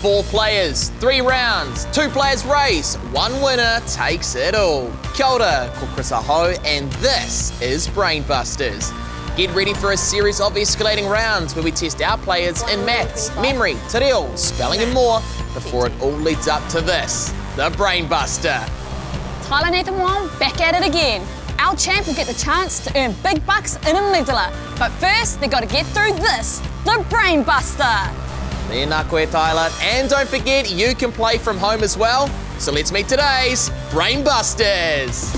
4 players, 3 rounds, 2 players race, 1 winner takes it all. Kia ora, ko Chris Aho, and this is Brainbusters. Get ready for a series of escalating rounds where we test our players in maths, memory, te reo, spelling and more before it all leads up to this, the Brainbuster. Tyler Nathan Wong back at it again. Our champ will get the chance to earn big bucks in Amygdala, but first they got to get through this, the Brainbuster. Tēnā koe, Tyler. And don't forget, you can play from home as well. So let's meet today's Brainbusters.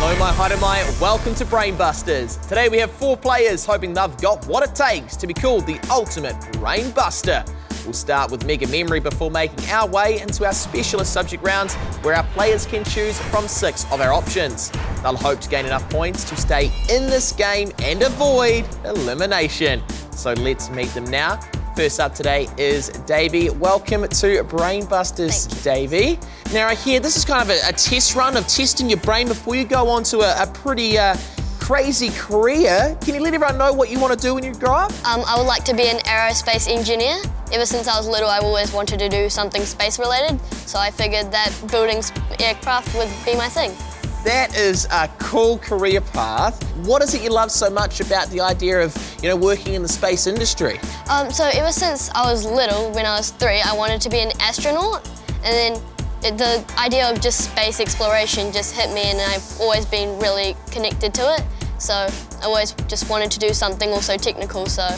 Hello, my haere mai. Welcome to Brainbusters. Today we have 4 players hoping they've got what it takes to be called the ultimate Brainbuster. We'll start with Mega Memory before making our way into our specialist subject rounds where our players can choose from 6 of our options. They'll hope to gain enough points to stay in this game and avoid elimination. So let's meet them now. First up today is Davey. Welcome to Brainbusters, Davey. Now I hear this is kind of a test run of testing your brain before you go on to a pretty crazy career. Can you let everyone know what you want to do when you grow up? I would like to be an aerospace engineer. Ever since I was little, I've always wanted to do something space related, so I figured that building aircraft would be my thing. That is a cool career path. What is it you love so much about the idea of, working in the space industry? So ever since I was little, when I was 3, I wanted to be an astronaut, and then the idea of just space exploration just hit me, and I've always been really connected to it. So I always just wanted to do something also technical, so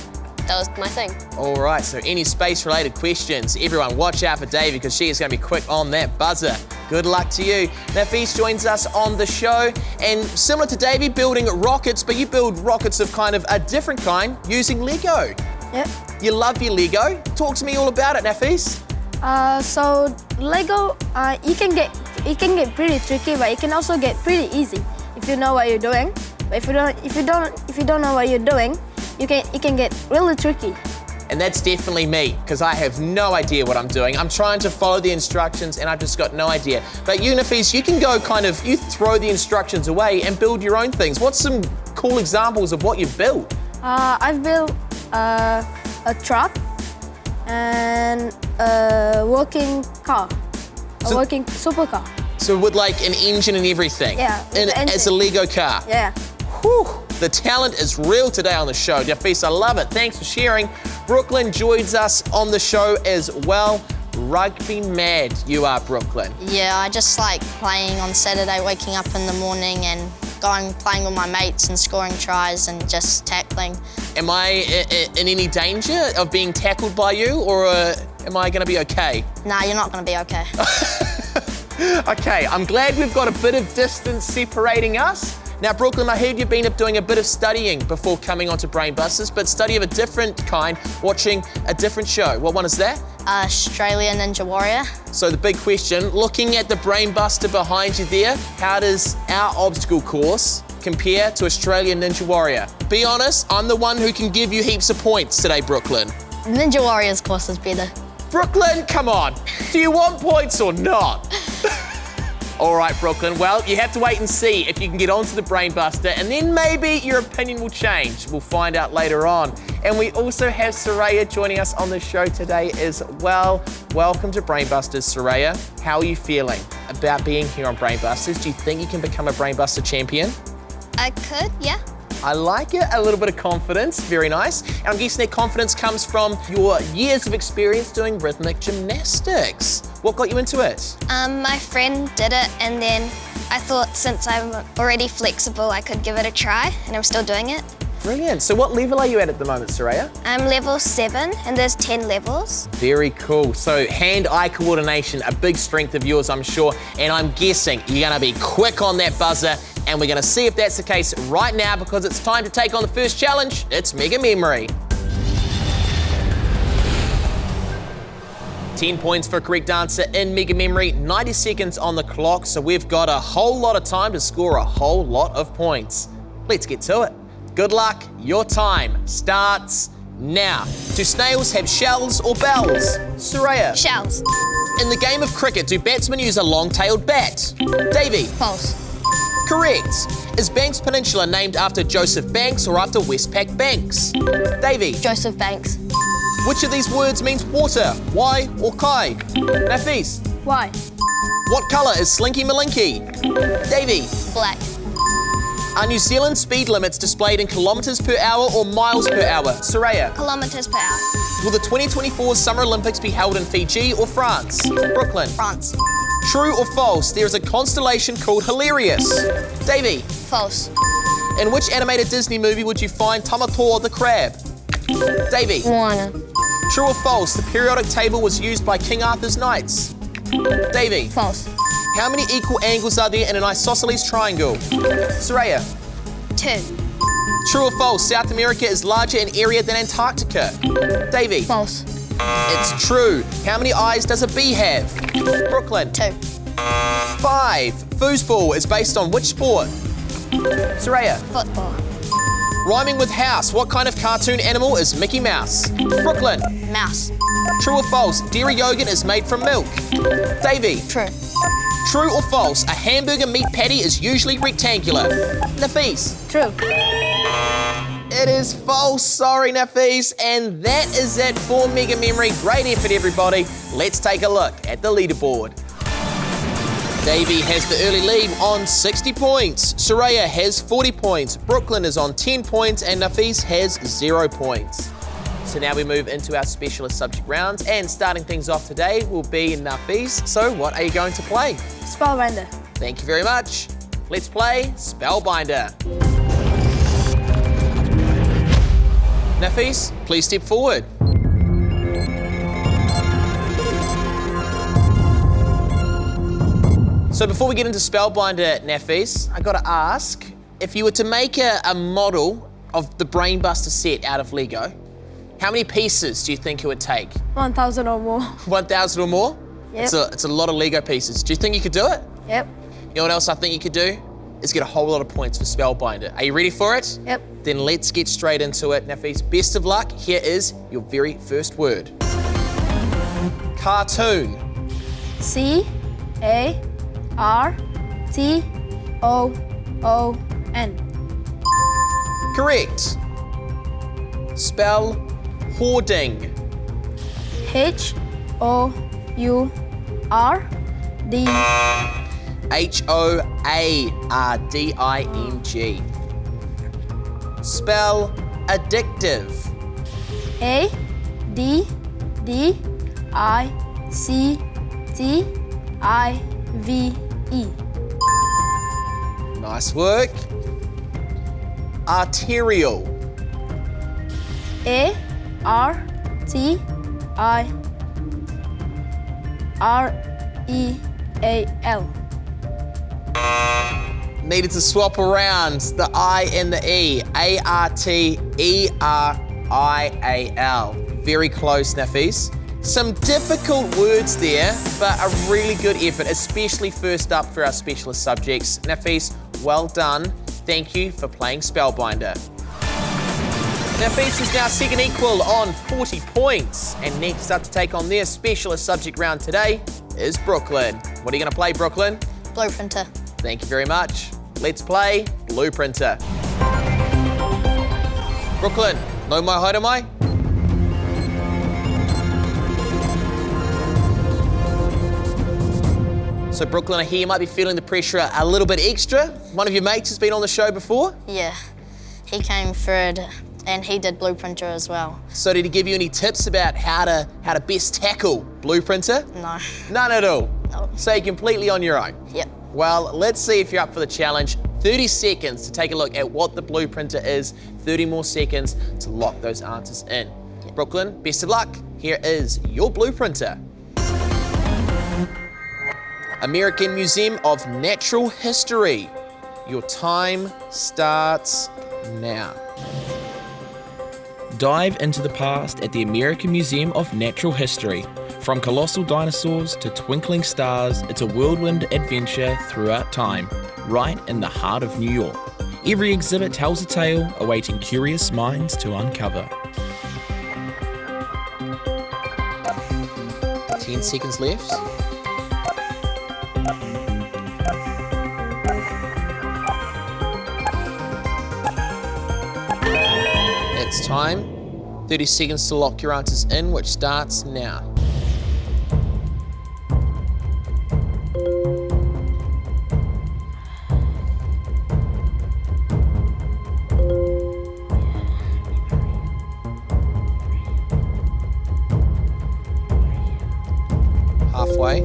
that was my thing. All right, so any space-related questions, everyone watch out for Davey because she is going to be quick on that buzzer. Good luck to you. Nafis joins us on the show, and similar to Davey, building rockets, but you build rockets of kind of a different kind using Lego. Yep. You love your Lego. Talk to me all about it, Nafis. So Lego, it can get pretty tricky, but it can also get pretty easy if you know what you're doing. But if you don't know what you're doing, it can get really tricky. And that's definitely me, because I have no idea what I'm doing. I'm trying to follow the instructions and I've just got no idea. But you, Nafis, you can go you throw the instructions away and build your own things. What's some cool examples of what you've built? I've built a truck and a working car, a working supercar. So with like an engine and everything? Yeah. It's a Lego car? Yeah. Whew. The talent is real today on the show. Nafis, I love it. Thanks for sharing. Brooklyn joins us on the show as well. Rugby mad you are, Brooklyn. Yeah, I just like playing on Saturday, waking up in the morning and playing with my mates and scoring tries and just tackling. Am I in any danger of being tackled by you, or am I going to be okay? Nah, you're not going to be okay. Okay, I'm glad we've got a bit of distance separating us. Now, Brooklyn, I heard you've been doing a bit of studying before coming onto Brainbusters, but study of a different kind, watching a different show. What one is that? Australia Ninja Warrior. So the big question, looking at the Brainbuster behind you there, how does our obstacle course compare to Australia Ninja Warrior? Be honest, I'm the one who can give you heaps of points today, Brooklyn. Ninja Warrior's course is better. Brooklyn, come on. Do you want points or not? All right, Brooklyn, well, you have to wait and see if you can get onto the Brainbuster, and then maybe your opinion will change. We'll find out later on. And we also have Sera joining us on the show today as well. Welcome to Brainbusters, Sera. How are you feeling about being here on Brainbusters? Do you think you can become a Brainbuster champion? I could, yeah. I like it, a little bit of confidence, very nice. And I'm guessing that confidence comes from your years of experience doing rhythmic gymnastics. What got you into it? My friend did it, and then I thought since I'm already flexible, I could give it a try, and I'm still doing it. Brilliant. So what level are you at the moment, Sera? I'm level 7, and there's 10 levels. Very cool. So hand-eye coordination, a big strength of yours, I'm sure. And I'm guessing you're gonna be quick on that buzzer, and we're gonna see if that's the case right now because it's time to take on the first challenge. It's Mega Memory. 10 points for a correct answer in Mega Memory, 90 seconds on the clock, so we've got a whole lot of time to score a whole lot of points. Let's get to it. Good luck, your time starts Now, do snails have shells or bells? Sera. Shells. In the game of cricket, do batsmen use a long-tailed bat? Davey. False. Correct. Is Banks Peninsula named after Joseph Banks or after Westpac Banks? Davey. Joseph Banks. Which of these words means water? Why or kai? Nafis. Why? What colour is Slinky Malinky? Davey. Black. Are New Zealand speed limits displayed in kilometres per hour or miles per hour? Sera. Kilometers per hour. Will the 2024 Summer Olympics be held in Fiji or France? Brooklyn. France. True or false, there is a constellation called Hilarious? Davey. False. In which animated Disney movie would you find Tamatoa the crab? Davey. Moana. True or false, the periodic table was used by King Arthur's knights? Davey. False. How many equal angles are there in an isosceles triangle? Sera. 2. True or false, South America is larger in area than Antarctica? Davey. False. It's true. How many eyes does a bee have? Brooklyn. 2. 5. Foosball is based on which sport? Sera. Football. Rhyming with house, what kind of cartoon animal is Mickey Mouse? Brooklyn. Mouse. True or false, dairy yogurt is made from milk? Davey. True. True or false, a hamburger meat patty is usually rectangular? Nafis. True. It is false, sorry Nafis, and that is it for Mega Memory. Great effort everybody. Let's take a look at the leaderboard. Davey has the early lead on 60 points. Sera has 40 points. Brooklyn is on 10 points and Nafis has 0 points. So now we move into our specialist subject rounds, and starting things off today will be Nafis. So what are you going to play? Spellbinder. Thank you very much. Let's play Spellbinder. Nafis, please step forward. So before we get into Spellbinder, Nafis, I gotta ask, if you were to make a model of the Brainbuster set out of Lego, how many pieces do you think it would take? 1,000 or more. 1,000 or more? Yep. It's a lot of Lego pieces. Do you think you could do it? Yep. You know what else I think you could do? Is get a whole lot of points for Spellbinder. Are you ready for it? Yep. Then let's get straight into it. Nafis, best of luck. Here is your very first word. Cartoon. C-A-R-T-O-O-N. Correct. Spell hoarding. H-O-U-R-D. H-O-A-R-D-I-N-G. Spell addictive. A-D-D-I-C-T-I-V-E. Nice work. Arterial. A-R-T-I-R-E-A-L. Needed to swap around the I and the E. A-R-T-E-R-I-A-L. Very close, Nafis. Some difficult words there, but a really good effort, especially first up for our specialist subjects. Nafis, well done. Thank you for playing Spellbinder. Nafis is now second equal on 40 points. And next up to take on their specialist subject round today is Brooklyn. What are you going to play, Brooklyn? Blueprinter. Thank you very much. Let's play Blueprinter. Brooklyn, no mai haere mai? So Brooklyn, I hear you might be feeling the pressure a little bit extra. One of your mates has been on the show before. Yeah, he came third and he did Blueprinter as well. So did he give you any tips about how to best tackle Blueprinter? No. None at all? No. So you're completely on your own? Yep. Well, let's see if you're up for the challenge. 30 seconds to take a look at what the Blueprinter is. 30 more seconds to lock those answers in. Yep. Brooklyn, best of luck. Here is your Blueprinter. American Museum of Natural History. Your time starts now. Dive into the past at the American Museum of Natural History. From colossal dinosaurs to twinkling stars, it's a whirlwind adventure throughout time, right in the heart of New York. Every exhibit tells a tale awaiting curious minds to uncover. 10 seconds left. It's time. 30 seconds to lock your answers in, which starts now. Halfway.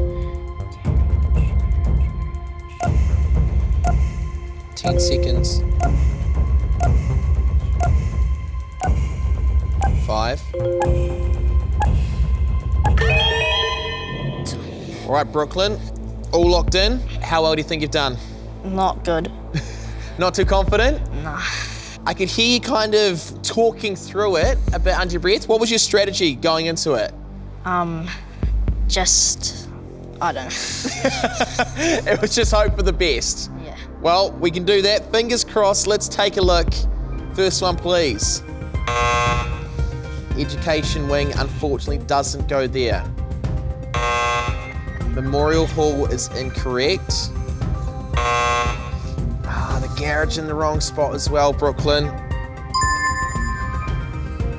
10 seconds. 5. All right, Brooklyn, all locked in. How well do you think you've done? Not good. Not too confident? Nah. I could hear you kind of talking through it a bit under your breath. What was your strategy going into it? I don't know. It was just hope for the best. Yeah. Well, we can do that. Fingers crossed. Let's take a look. First one, please. Education wing, unfortunately, doesn't go there. Memorial Hall is incorrect. The garage in the wrong spot as well, Brooklyn.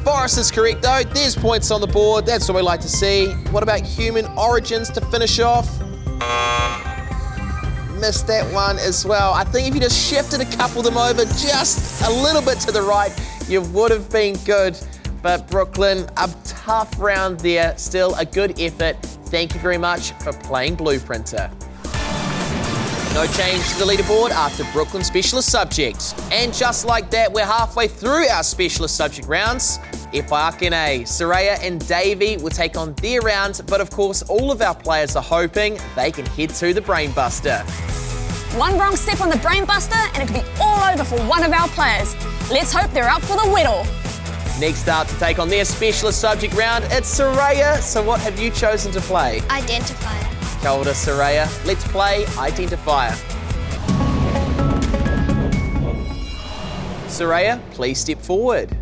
Forest is correct though. There's points on the board. That's what we like to see. What about human origins to finish off? Missed that one as well. I think if you just shifted a couple of them over just a little bit to the right, you would have been good. But Brooklyn, a tough round there. Still a good effort. Thank you very much for playing Blueprinter. No change to the leaderboard after Brooklyn Specialist Subjects. And just like that, we're halfway through our Specialist Subject rounds. Ipaakene, Sera and Davey will take on their rounds, but of course, all of our players are hoping they can head to the Brainbuster. One wrong step on the Brainbuster and it could be all over for one of our players. Let's hope they're up for the whittle. Next up to take on their Specialist Subject round, it's Sera. So what have you chosen to play? Identifier. Kia ora, Sera. Let's play Identifier. Sera, please step forward.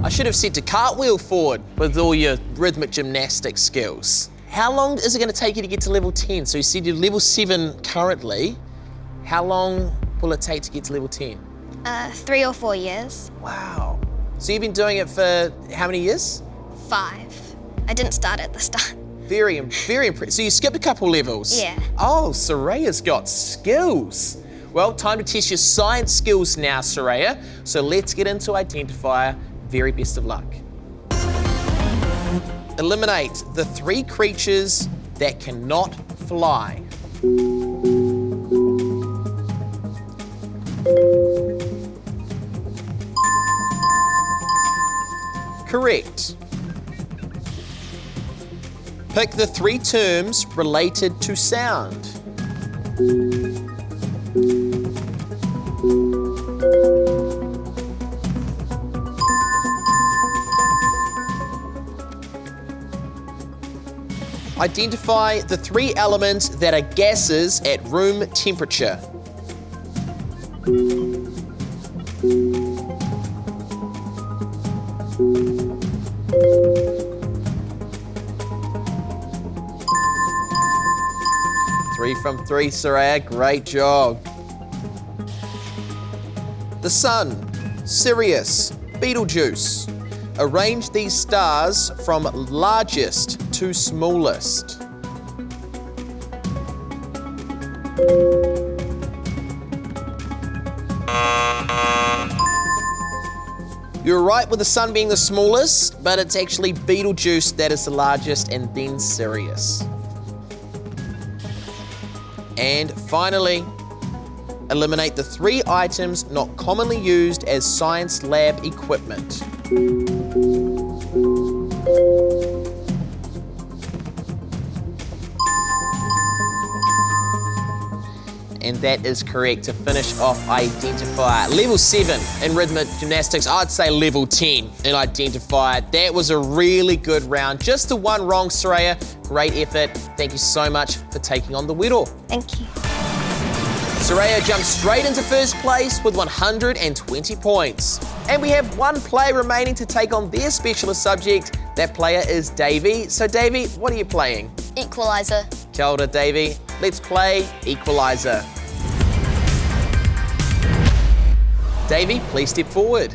I should have said to cartwheel forward with all your rhythmic gymnastic skills. How long is it going to take you to get to level 10? So you said you're level 7 currently. How long will it take to get to level 10? 3 or 4 years. Wow. So you've been doing it for how many years? 5. I didn't start at the start. Very impressive. So you skipped a couple levels? Yeah. Oh, Sera's got skills. Well, time to test your science skills now, Sera. So let's get into Identifier. Very best of luck. Eliminate the 3 creatures that cannot fly. Correct. Pick the 3 terms related to sound. Identify the 3 elements that are gases at room temperature. Three from 3, Sera. Great job. The Sun, Sirius, Betelgeuse. Arrange these stars from largest to smallest. You're right with the Sun being the smallest, but it's actually Betelgeuse that is the largest and then Sirius. And finally, eliminate the 3 items not commonly used as science lab equipment. And that is correct to finish off Identifier. Level 7 in rhythmic gymnastics, I'd say level 10 in Identifier. That was a really good round. Just the 1 wrong, Sera. Great effort. Thank you so much for taking on the whittle. Thank you. Sera jumped straight into first place with 120 points. And we have one player remaining to take on their specialist subject. That player is Davey. So Davey, what are you playing? Equalizer. Kia ora, Davey. Let's play Equalizer. Davey, please step forward.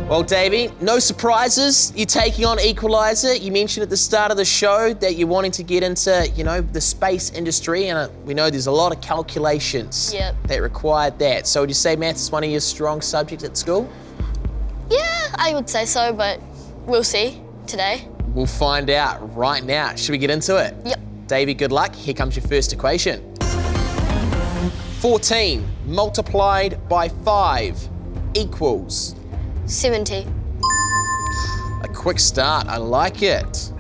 Well, Davey, no surprises. You're taking on Equalizer. You mentioned at the start of the show that you're wanting to get into, the space industry, and we know there's a lot of calculations that require that. So would you say maths is one of your strong subjects at school? Yeah, I would say so, but we'll see today. We'll find out right now. Should we get into it? Yep. Davey, good luck. Here comes your first equation. 14 multiplied by 5 equals... 70. A quick start, I like it.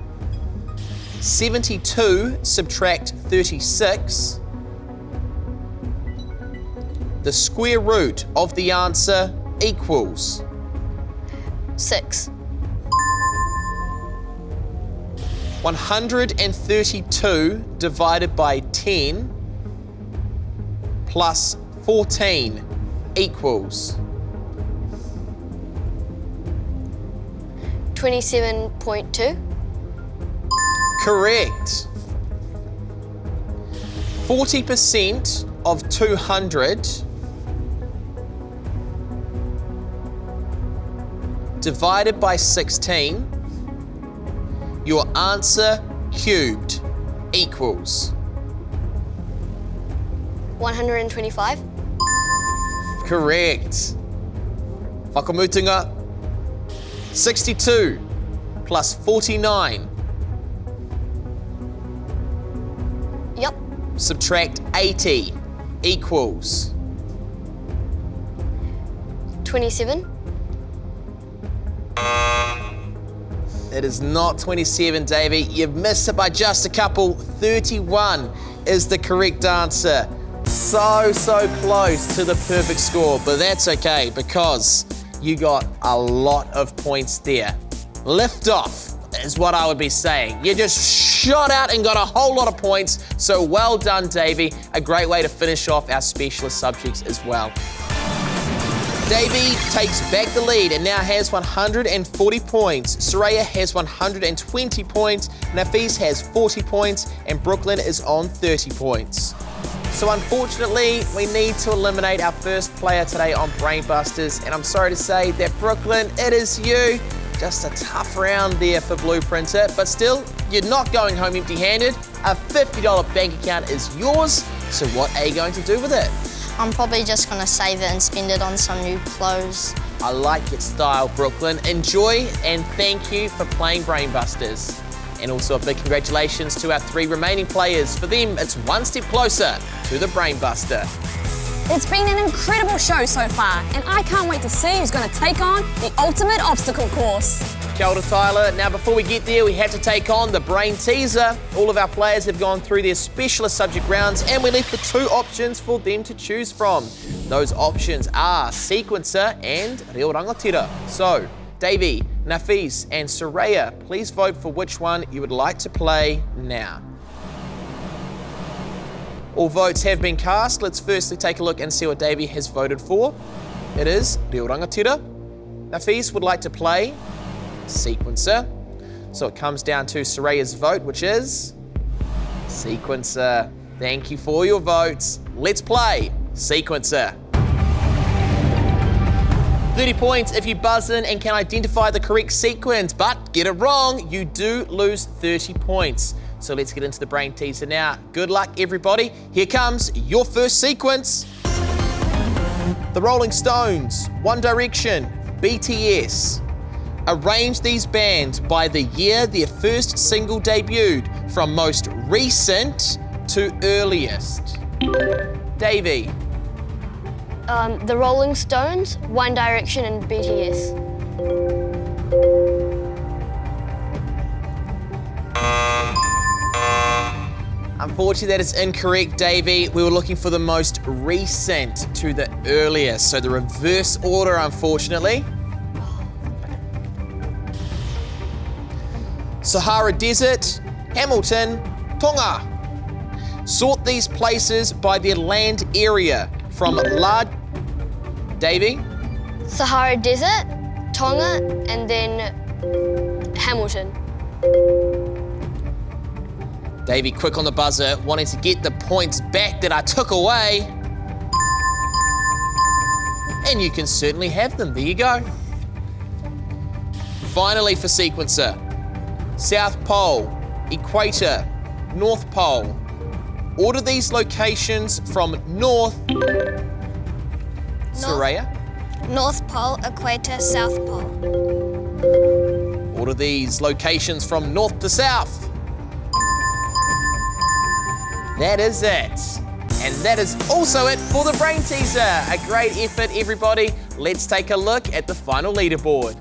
72 subtract 36. The square root of the answer equals... 6. 132 divided by 10 plus 14 equals... 27.2. Correct. 40% of 200 divided by 16, your answer cubed equals... 125. Correct. Whakamutunga. 62 plus 49. Yep. Subtract 80 equals... 27. It is not 27, Davey. You've missed it by just a couple. 31 is the correct answer. So close to the perfect score, but that's okay because you got a lot of points there. Lift off is what I would be saying. You just shot out and got a whole lot of points, so well done, Davey. A great way to finish off our specialist subjects as well. Davey takes back the lead and now has 140 points. Sera has 120 points, Nafis has 40 points, and Brooklyn is on 30 points. So unfortunately, we need to eliminate our first player today on Brainbusters, and I'm sorry to say that Brooklyn, it is you. Just a tough round there for Blueprinter, but still, you're not going home empty-handed. A $50 bank account is yours, so what are you going to do with it? I'm probably just going to save it and spend it on some new clothes. I like your style, Brooklyn. Enjoy, and thank you for playing Brainbusters. And also a big congratulations to our 3 remaining players. For them, it's one step closer to the Brainbuster. It's been an incredible show so far, and I can't wait to see who's going to take on the ultimate obstacle course. Kia ora, Tyler. Now, before we get there, we had to take on the Brain Teaser. All of our players have gone through their specialist subject rounds, and we're left with 2 options for them to choose from. Those options are Sequencer and Reo Rangatira. So, Davey, Nafis, and Sera, please vote for which one you would like to play now. All votes have been cast. Let's firstly take a look and see what Davey has voted for. It is Reo Rangatira. Nafis would like to play Sequencer. So it comes down to Sera's vote, which is Sequencer. Thank you for your votes. Let's play Sequencer. 30 points if you buzz in and can identify the correct sequence, but get it wrong, you do lose 30 points. So let's get into the Brain Teaser now. Good luck, everybody. Here comes your first sequence. The Rolling Stones, One Direction, BTS. Arrange these bands by the year their first single debuted, from most recent to earliest. Davey. The Rolling Stones, One Direction, and BTS. Unfortunately, that is incorrect, Davey. We were looking for the most recent to the earliest, so the reverse order, unfortunately. Sahara Desert, Hamilton, Tonga. Sort these places by their land area from large... Davey? Sahara Desert, Tonga, and then Hamilton. Davey, quick on the buzzer, wanting to get the points back that I took away. And you can certainly have them. There you go. Finally for Sequencer. South Pole, Equator, North Pole. Order these locations from north. Soraya? North Pole, Equator, South Pole. Order these locations from north to south. That is it. And that is also it for the Brain Teaser. A great effort, everybody. Let's take a look at the final leaderboard.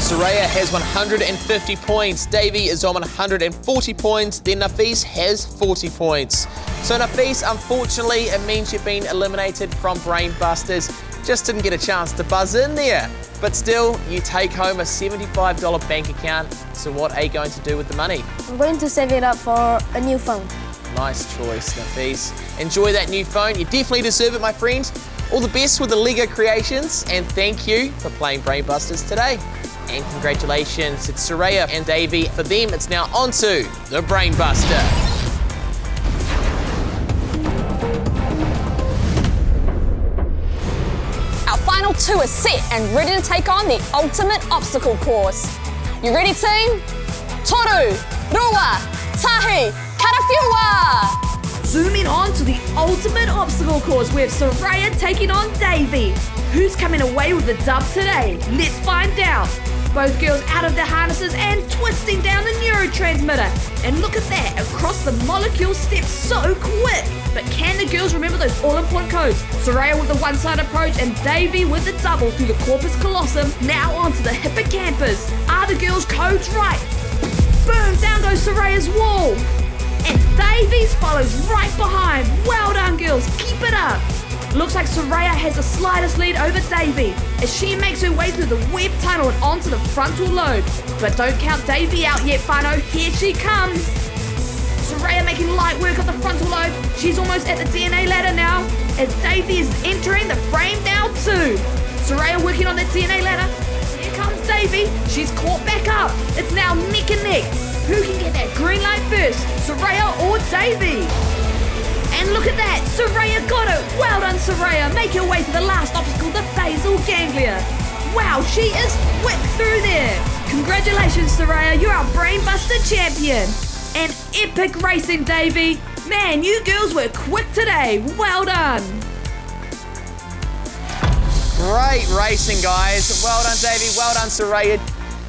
Soraya has 150 points. Davey is on 140 points. Then Nafis has 40 points. So Nafis, unfortunately, it means you've been eliminated from Brain Busters. Just didn't get a chance to buzz in there. But still, you take home a $75 bank account. So what are you going to do with the money? I'm going to save it up for a new phone. Nice choice, Nafis. Enjoy that new phone. You definitely deserve it, my friends. All the best with the Lego creations, and thank you for playing Brain Busters today. And congratulations to Soraya and Davey. For them, it's now on to the Brain Buster. Our final two are set and ready to take on the ultimate obstacle course. You ready, team? Toru, Rua, Tahi, Karafiua! Zooming on to the ultimate obstacle course with Soraya taking on Davey. Who's coming away with the dub today? Let's find out. Both girls out of their harnesses and twisting down the neurotransmitter. And look at that, across the molecule steps so quick. But can the girls remember those all-important codes? Soraya with the one-side approach and Davey with the double through the corpus callosum. Now onto the hippocampus. Are the girls' codes right? Boom, down goes Soraya's wall. And Davey's follows right behind. Well done, girls, keep it up. Looks like Soraya has the slightest lead over Davey as she makes her way through the web tunnel and onto the frontal lobe. But don't count Davey out yet, Whānau. Here she comes. Soraya making light work of the frontal lobe. She's almost at the DNA ladder now as Davey is entering the frame now too. Soraya working on that DNA ladder. Here comes Davey. She's caught back up. It's now neck and neck. Who can get that green light first, Soraya or Davey? And look at that, Soraya got it. Well done, Soraya. Make your way to the last obstacle, the basal ganglia. Wow, she is quick through there. Congratulations, Soraya. You're our Brainbuster champion. And epic racing, Davey. Man, you girls were quick today. Well done. Great racing, guys. Well done, Davey. Well done, Soraya.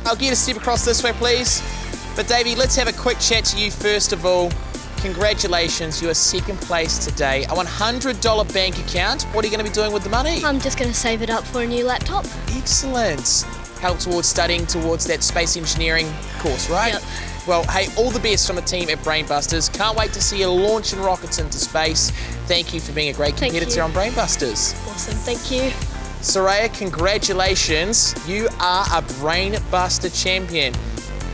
I'll get a step across this way, please. But Davey, let's have a quick chat to you first of all. Congratulations, you are second place today. A $100 bank account. What are you going to be doing with the money? I'm just going to save it up for a new laptop. Excellent. Help towards studying towards that space engineering course, right? Yep. Well, hey, all the best from the team at Brainbusters. Can't wait to see you launching rockets into space. Thank you for being a great competitor on Brainbusters. Awesome, thank you. Soraya, congratulations. You are a Brainbuster champion.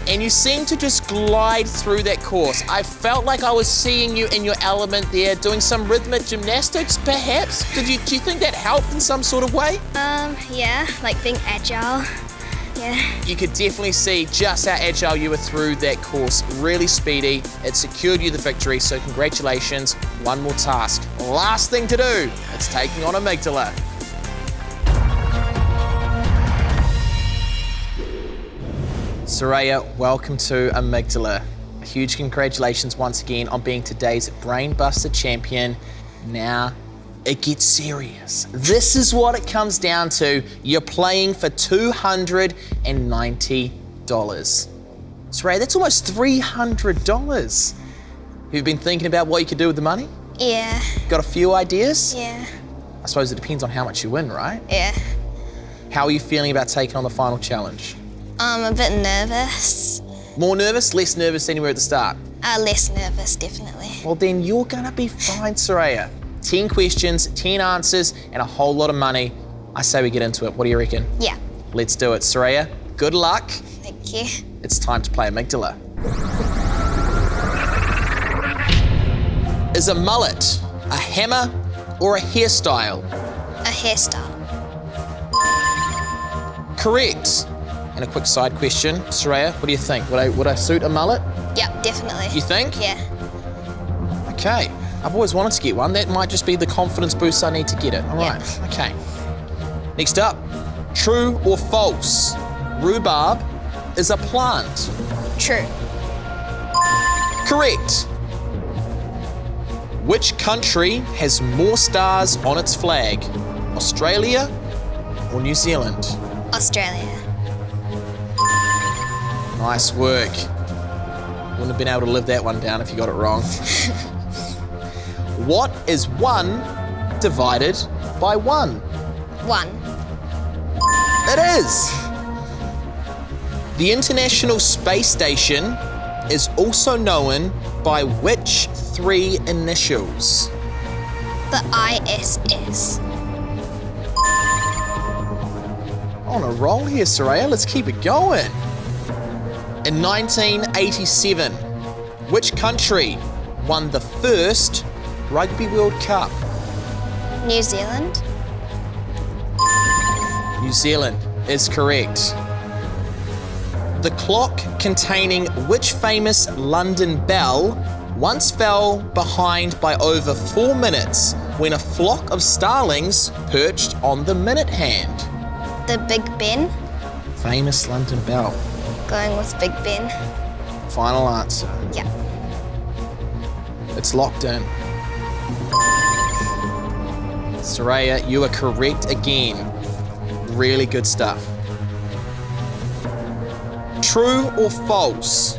And you seem to just glide through that course. I felt like I was seeing you in your element there, doing some rhythmic gymnastics, perhaps? Do you think that helped in some sort of way? Yeah, like being agile. Yeah. You could definitely see just how agile you were through that course. Really speedy. It secured you the victory, so congratulations. One more task. Last thing to do. It's taking on Amygdala. Soraya, welcome to Amygdala. A huge congratulations once again on being today's Brainbuster champion. Now, it gets serious. This is what it comes down to. You're playing for $290. Soraya, that's almost $300. Have you been thinking about what you could do with the money? Yeah. Got a few ideas? Yeah. I suppose it depends on how much you win, right? Yeah. How are you feeling about taking on the final challenge? I'm a bit nervous. More nervous, less nervous than you were at the start? Less nervous, definitely. Well, then you're gonna be fine, Soraya. 10 questions, 10 answers, and a whole lot of money. I say we get into it. What do you reckon? Yeah. Let's do it. Soraya, good luck. Thank you. It's time to play Amygdala. Is a mullet a hammer or a hairstyle? A hairstyle. Correct. And a quick side question, Soraya, what do you think? Would I suit a mullet? Yep, definitely. You think? Yeah. Okay. I've always wanted to get one. That might just be the confidence boost I need to get it. All right. Okay. Next up, true or false? Rhubarb is a plant. True. Correct. Which country has more stars on its flag? Australia or New Zealand? Australia. Nice work. Wouldn't have been able to live that one down if you got it wrong. What is 1 divided by 1? 1. It is. The International Space Station is also known by which 3 initials? The ISS. On a roll here, Soraya. Let's keep it going. In 1987, which country won the first Rugby World Cup? New Zealand. New Zealand is correct. The clock containing which famous London belle once fell behind by over 4 minutes when a flock of starlings perched on the minute hand? The Big Ben. Famous London belle. Going with Big Ben. Final answer. Yeah. It's locked in. Soraya, you are correct again. Really good stuff. True or false?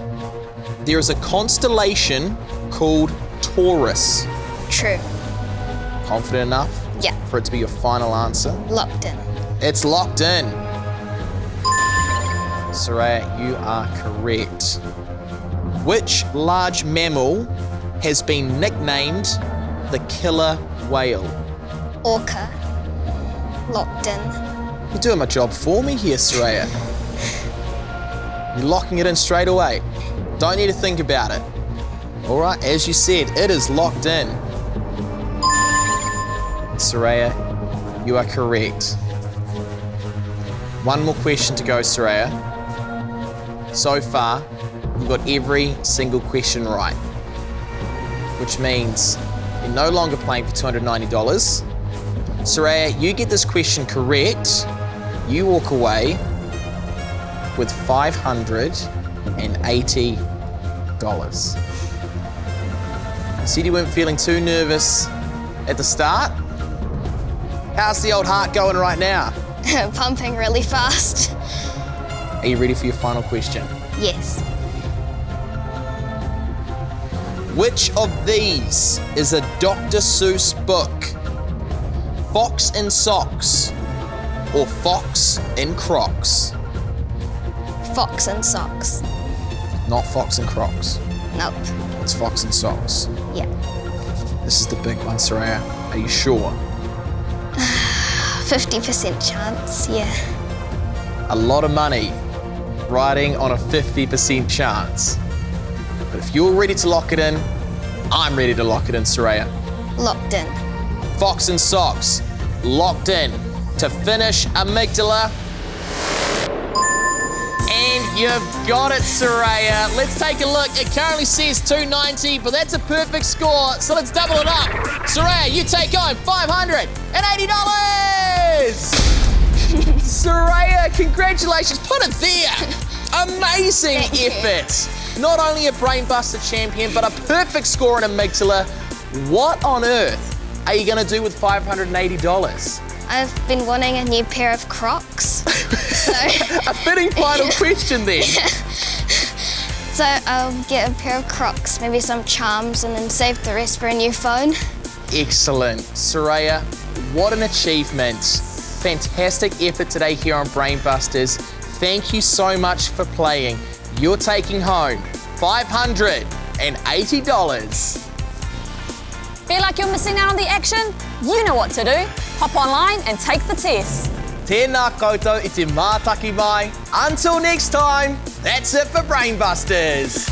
There is a constellation called Taurus. True. Confident enough Yeah. for it to be your final answer? Locked in. It's locked in. Soraya, you are correct. Which large mammal has been nicknamed the killer whale? Orca. Locked in. You're doing my job for me here, Soraya. You're locking it in straight away. Don't need to think about it. All right, as you said, it is locked in. Soraya, you are correct. One more question to go, Soraya. So far, you've got every single question right, which means you're no longer playing for $290. Soraya, you get this question correct, you walk away with $580. You said you weren't feeling too nervous at the start. How's the old heart going right now? Pumping really fast. Are you ready for your final question? Yes. Which of these is a Dr. Seuss book? Fox in Socks or Fox in Crocs? Fox and socks. Not Fox and Crocs. Nope. It's Fox and Socks. Yeah. This is the big one, Soraya. Are you sure? 50% chance, yeah. A lot of money riding on a 50% chance. But if you're ready to lock it in, I'm ready to lock it in, Soraya. Locked in. Fox and Socks, locked in to finish Amygdala. And you've got it, Soraya. Let's take a look. It currently says 290, but that's a perfect score, so let's double it up. Soraya, you take home $580! Soraya, congratulations. Put it there. Amazing effort. Not only a Brainbuster champion, but a perfect score in Amygdala. What on earth are you going to do with $580? I've been wanting a new pair of Crocs. A fitting final question then. So I'll get a pair of Crocs, maybe some charms, and then save the rest for a new phone. Excellent. Soraya, what an achievement. Fantastic effort today here on Brainbusters. Thank you so much for playing. You're taking home $580. Feel like you're missing out on the action? You know what to do. Hop online and take the test. Tēnā koutou I te mātaki mai. Until next time, that's it for Brainbusters.